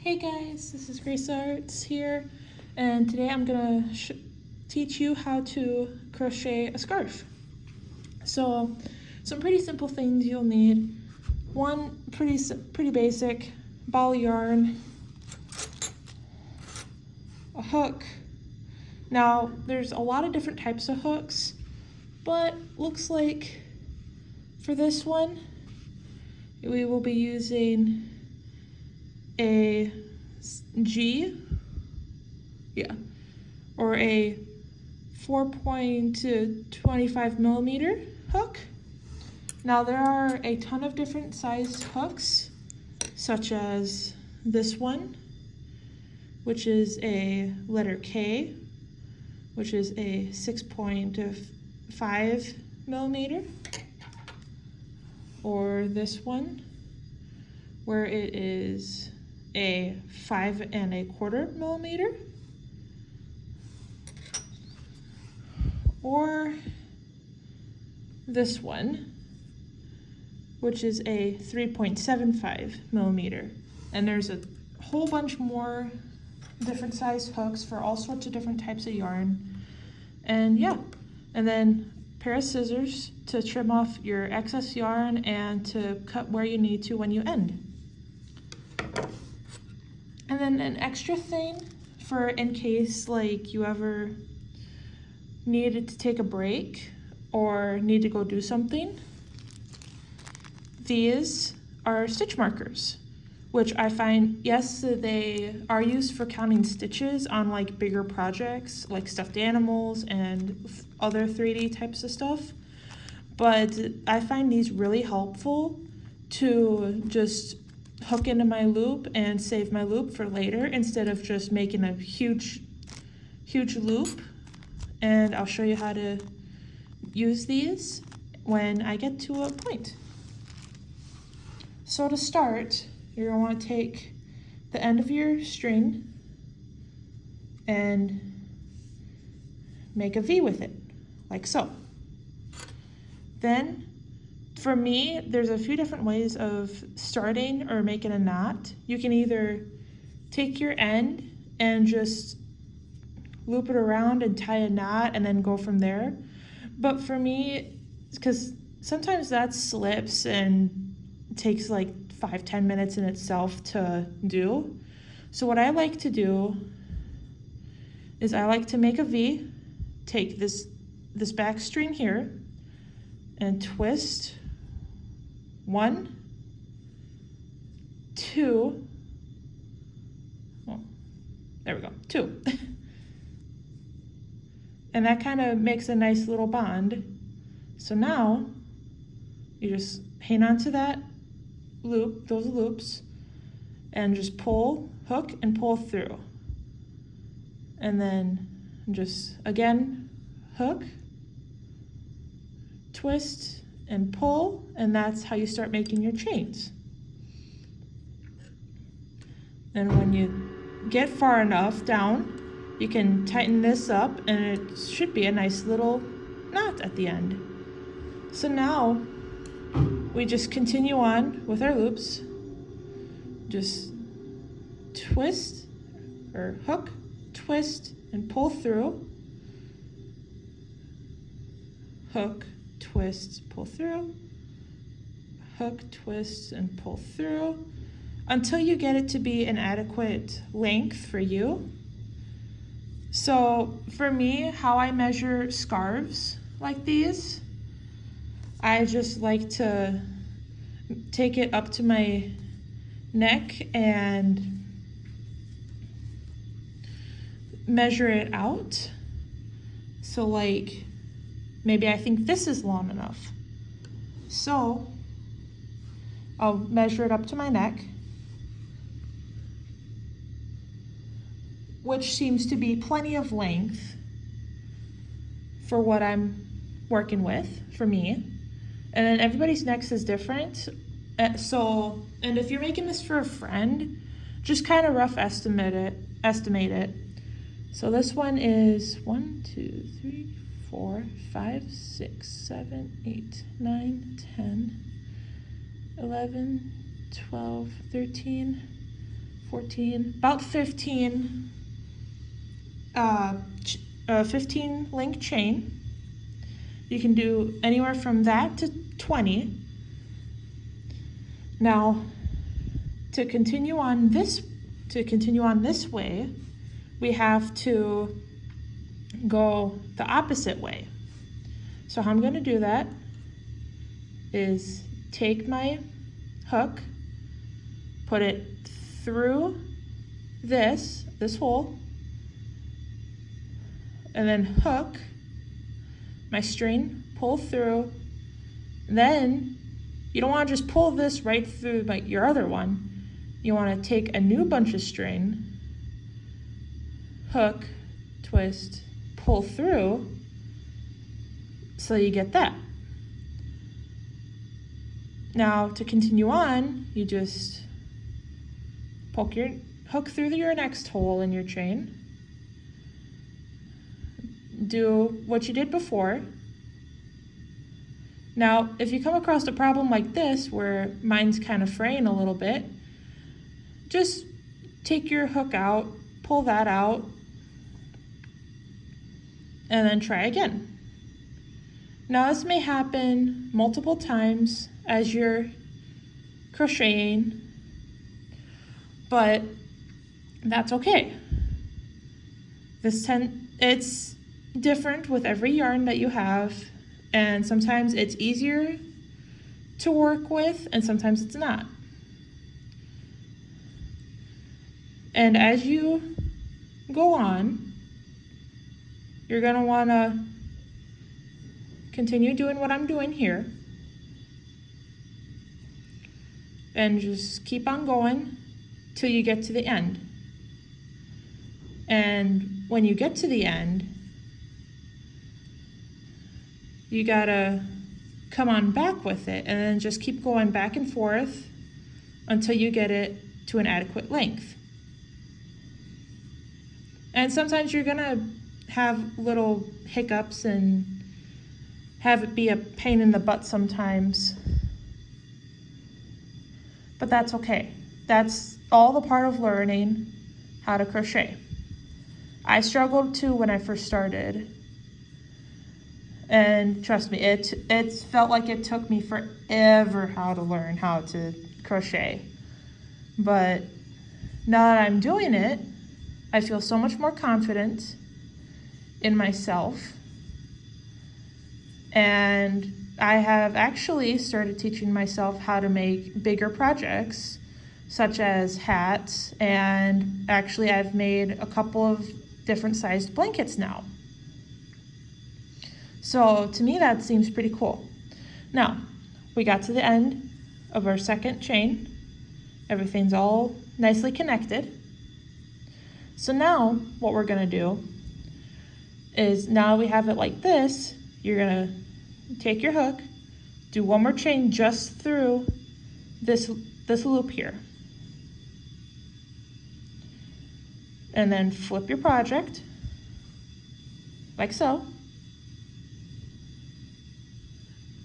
Hey guys, this is Grace Arts here, and today I'm gonna teach you how to crochet a scarf. So, some pretty simple things you'll need. One pretty basic ball of yarn, a hook. Now, there's a lot of different types of hooks, but looks like for this one, we will be using a G, or a 4.25 millimeter hook. Now there are a ton of different sized hooks, such as this one, which is a letter K, which is a 6.5 millimeter, or this one, where it is a 5.25 millimeter, or this one, which is a 3.75 millimeter. And there's a whole bunch more different size hooks for all sorts of different types of yarn. And yeah, and then a pair of scissors to trim off your excess yarn and to cut where you need to when you end. And then an extra thing for in case like you ever needed to take a break or need to go do something. These are stitch markers, which I find, yes, they are used for counting stitches on like bigger projects like stuffed animals and other 3D types of stuff. But I find these really helpful to just hook into my loop and save my loop for later instead of just making a huge loop. And I'll show you how to use these when I get to a point. So to start, you're going to want to take the end of your string and make a V with it, like so. Then, for me, there's a few different ways of starting or making a knot. You can either take your end and just loop it around and tie a knot and then go from there. But for me, because sometimes that slips and takes like 5-10 minutes in itself to do. So what I like to do is I like to make a V, take this back string here and twist 1, 2, well, there we go, 2. And that kind of makes a nice little bond. So now you just hang on to that loop, those loops, and just pull, hook, and pull through. And then just, again, hook, twist, and pull, and that's how you start making your chains. And when you get far enough down, you can tighten this up, and it should be a nice little knot at the end. So now we just continue on with our loops. Just twist or hook, twist, and pull through. Hook, twist, pull through. Hook, twist, and pull through until you get it to be an adequate length for you. So for me, how I measure scarves like these, I just like to take it up to my neck and measure it out. So like, maybe I think this is long enough. So I'll measure it up to my neck, which seems to be plenty of length for what I'm working with, for me. And then everybody's necks is different. And if you're making this for a friend, just kind of rough estimate it. So this one is 1, 2, 3, 4, 5, 6, 7, 8, 9, 10, 11, 12, 13, 14, about 15, 15 link chain. You can do anywhere from that to 20. Now, to continue on this way, we have to go the opposite way. So how I'm going to do that is take my hook, put it through this hole, and then hook my string, pull through. Then you don't want to just pull this right through like your other one. You want to take a new bunch of string, hook, twist, pull through, so you get that. Now to continue on, you just poke your hook through your next hole in your chain. Do what you did before. Now, if you come across a problem like this where mine's kind of fraying a little bit, just take your hook out, pull that out, and then try again. Now this may happen multiple times as you're crocheting, but that's okay. It's different with every yarn that you have, and sometimes it's easier to work with and sometimes it's not. And as you go on, you're going to want to continue doing what I'm doing here and just keep on going till you get to the end. And when you get to the end, you gotta come on back with it and then just keep going back and forth until you get it to an adequate length. And sometimes you're gonna have little hiccups and have it be a pain in the butt sometimes, but that's okay. That's all the part of learning how to crochet. I struggled too when I first started, and trust me, it felt like it took me forever how to learn how to crochet. But now that I'm doing it, I feel so much more confident in myself, and I have actually started teaching myself how to make bigger projects such as hats, and actually I've made a couple of different sized blankets now. So to me that seems pretty cool. Now we got to the end of our second chain. Everything's all nicely connected. So now what we're gonna do is, now we have it like this, you're gonna take your hook, do one more chain just through this loop here. And then flip your project, like so.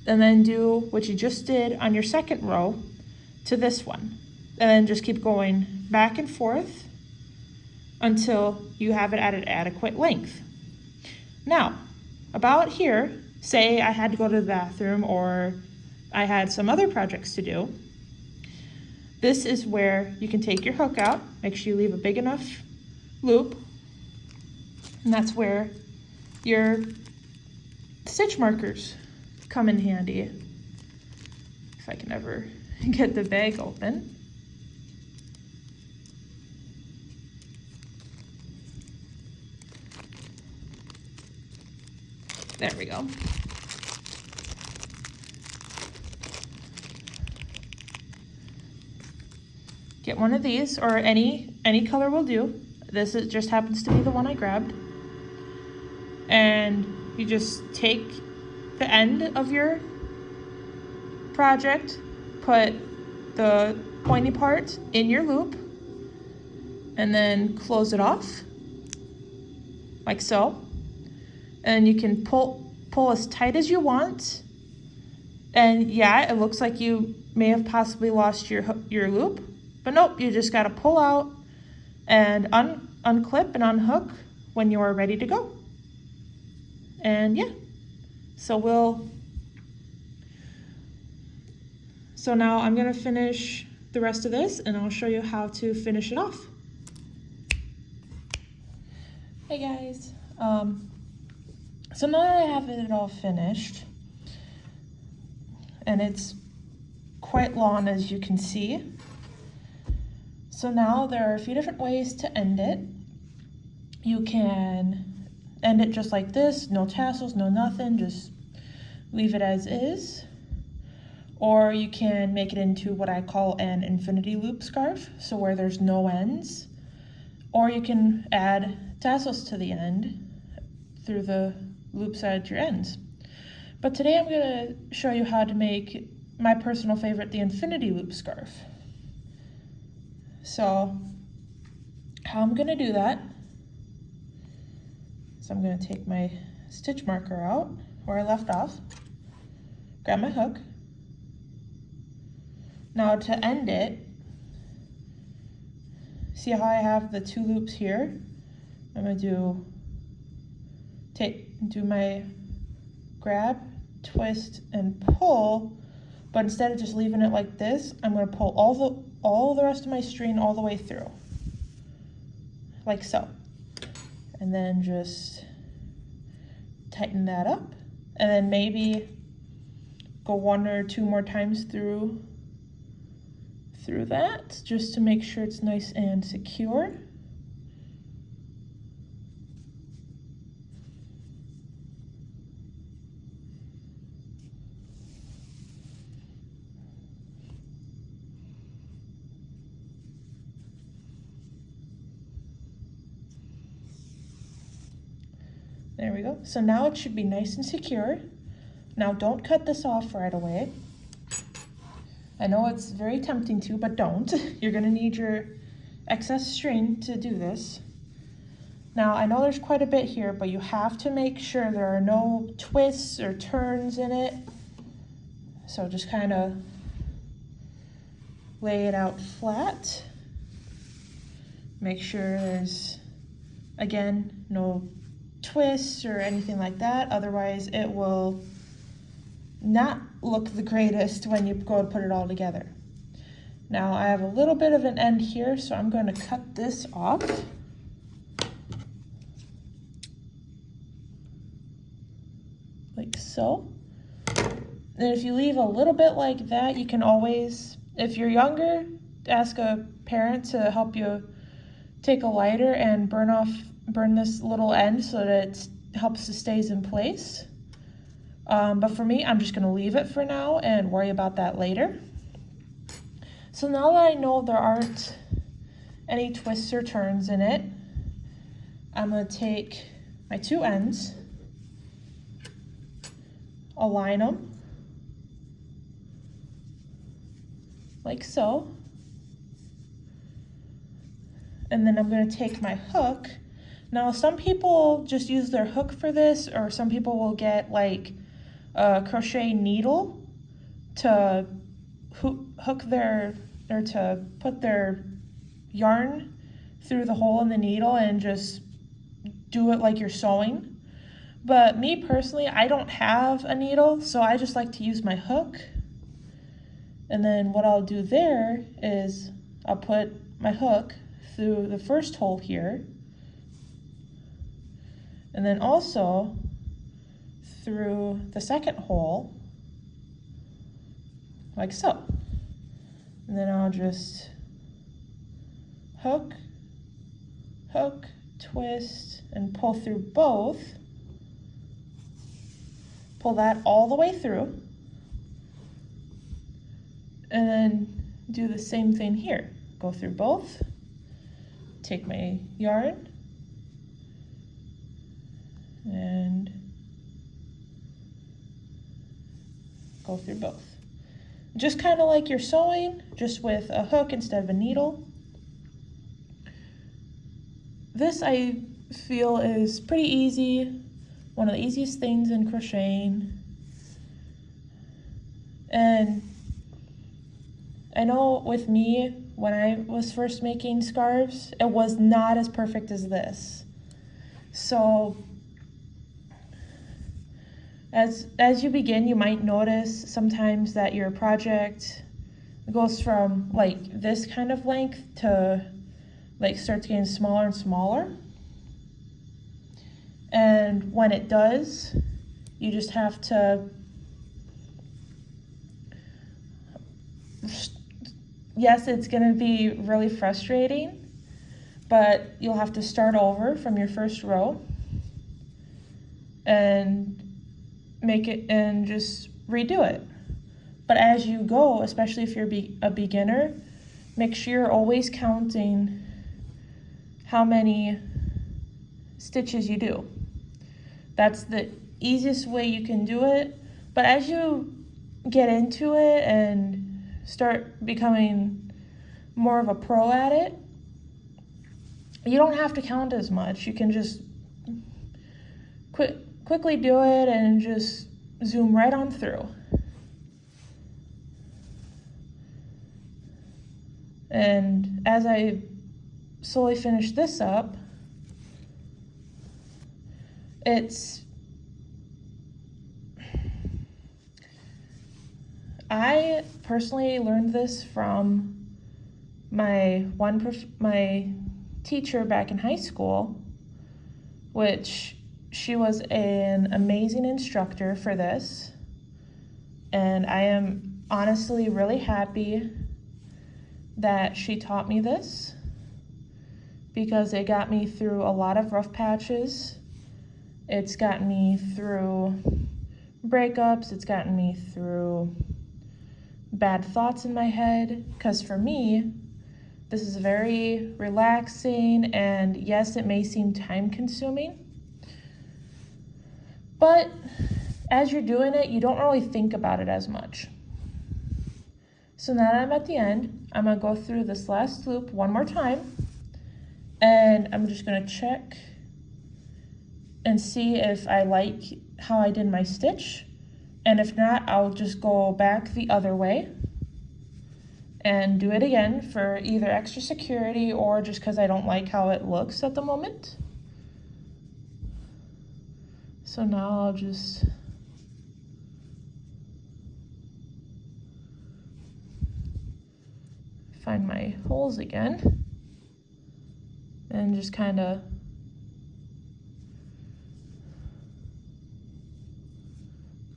And then do what you just did on your second row to this one. And then just keep going back and forth until you have it at an adequate length. Now, about here, say I had to go to the bathroom or I had some other projects to do, this is where you can take your hook out, make sure you leave a big enough loop, and that's where your stitch markers come in handy. If I can ever get the bag open. There we go. Get one of these, or any color will do. This just happens to be the one I grabbed. And you just take the end of your project, put the pointy part in your loop, and then close it off, like so. And you can pull as tight as you want. And yeah, it looks like you may have possibly lost your loop, But nope, you just gotta pull out and unclip and unhook when you're ready to go. And yeah, so now I'm gonna finish the rest of this and I'll show you how to finish it off. Hey guys, so now that I have it all finished, and it's quite long as you can see, so now there are a few different ways to end it. You can end it just like this, no tassels, no nothing, just leave it as is. Or you can make it into what I call an infinity loop scarf, so where there's no ends. Or you can add tassels to the end through the loops at your ends. But today I'm going to show you how to make my personal favorite, the infinity loop scarf. So how I'm going to do that is I'm going to take my stitch marker out where I left off, grab my hook. Now to end it, see how I have the two loops here? I'm going to do my grab, twist, and pull, but instead of just leaving it like this, I'm going to pull all the rest of my string all the way through, like so. And then just tighten that up, and then maybe go one or two more times through that, just to make sure it's nice and secure. There we go. So now it should be nice and secure. Now don't cut this off right away. I know it's very tempting to, but don't. You're gonna need your excess string to do this. Now I know there's quite a bit here, but you have to make sure there are no twists or turns in it. So just kind of lay it out flat. Make sure there's, again, no twists or anything like that, otherwise it will not look the greatest when you go to put it all together. Now I have a little bit of an end here, so I'm going to cut this off. Like so. And if you leave a little bit like that, you can always, if you're younger, ask a parent to help you take a lighter and burn this little end so that it helps to stays in place. But for me, I'm just going to leave it for now and worry about that later. So now that I know there aren't any twists or turns in it, I'm going to take my two ends, align them like so, and then I'm going to take my hook. Now some people just use their hook for this, or some people will get like a crochet needle to hook their, or to put their yarn through the hole in the needle and just do it like you're sewing. But me personally, I don't have a needle, so I just like to use my hook. And then what I'll do there is I'll put my hook through the first hole here, and then also through the second hole, like so. And then I'll just hook, hook, twist, and pull through both. Pull that all the way through. And then do the same thing here. Go through both, take my yarn, and go through both. Just kind of like you're sewing, just with a hook instead of a needle. This I feel is pretty easy, one of the easiest things in crocheting. And I know with me, when I was first making scarves, it was not as perfect as this. So as you begin, you might notice sometimes that your project goes from like this kind of length to like starts getting smaller and smaller. And when it does, you just have to, yes, it's gonna be really frustrating, but you'll have to start over from your first row and make it and just redo it. But as you go, especially if you're a beginner, make sure you're always counting how many stitches you do. That's the easiest way you can do it. But as you get into it and start becoming more of a pro at it, you don't have to count as much. You can just quickly do it and just zoom right on through. And as I slowly finish this up, I personally learned this from my teacher back in high school, which she was an amazing instructor for this. And I am honestly really happy that she taught me this, because it got me through a lot of rough patches. It's gotten me through breakups. It's gotten me through bad thoughts in my head. Because for me, this is very relaxing, and yes, it may seem time consuming, but as you're doing it, you don't really think about it as much. So now that I'm at the end, I'm gonna go through this last loop one more time, and I'm just gonna check and see if I like how I did my stitch. And if not, I'll just go back the other way and do it again for either extra security or just because I don't like how it looks at the moment. So now I'll just find my holes again and just kind of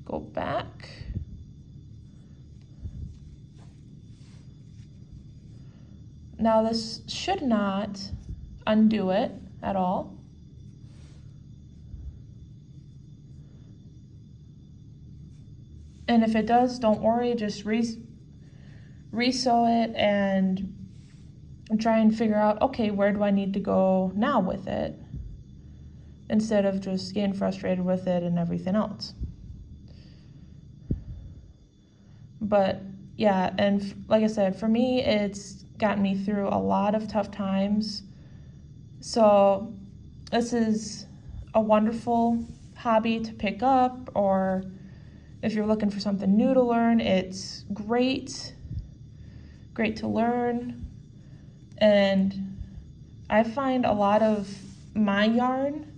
go back. Now this should not undo it at all. And if it does, don't worry, just resew it and try and figure out, okay, where do I need to go now with it, instead of just getting frustrated with it and everything else. But yeah, and like I said, for me, it's gotten me through a lot of tough times. So this is a wonderful hobby to pick up, or if you're looking for something new to learn, it's great to learn. And I find a lot of my yarn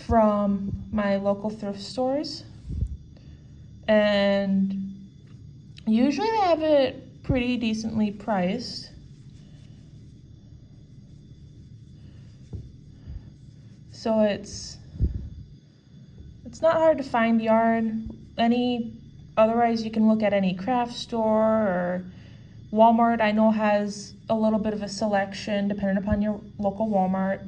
from my local thrift stores, and usually they have it pretty decently priced. So it's not hard to find yarn. Otherwise you can look at any craft store, or Walmart I know has a little bit of a selection depending upon your local Walmart.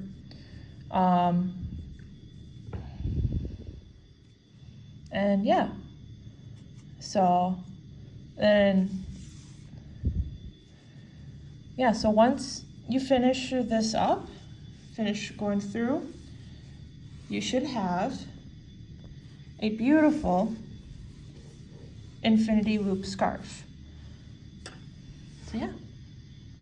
And yeah, so once you finish this up, finish going through, you should have a beautiful infinity loop scarf. So yeah.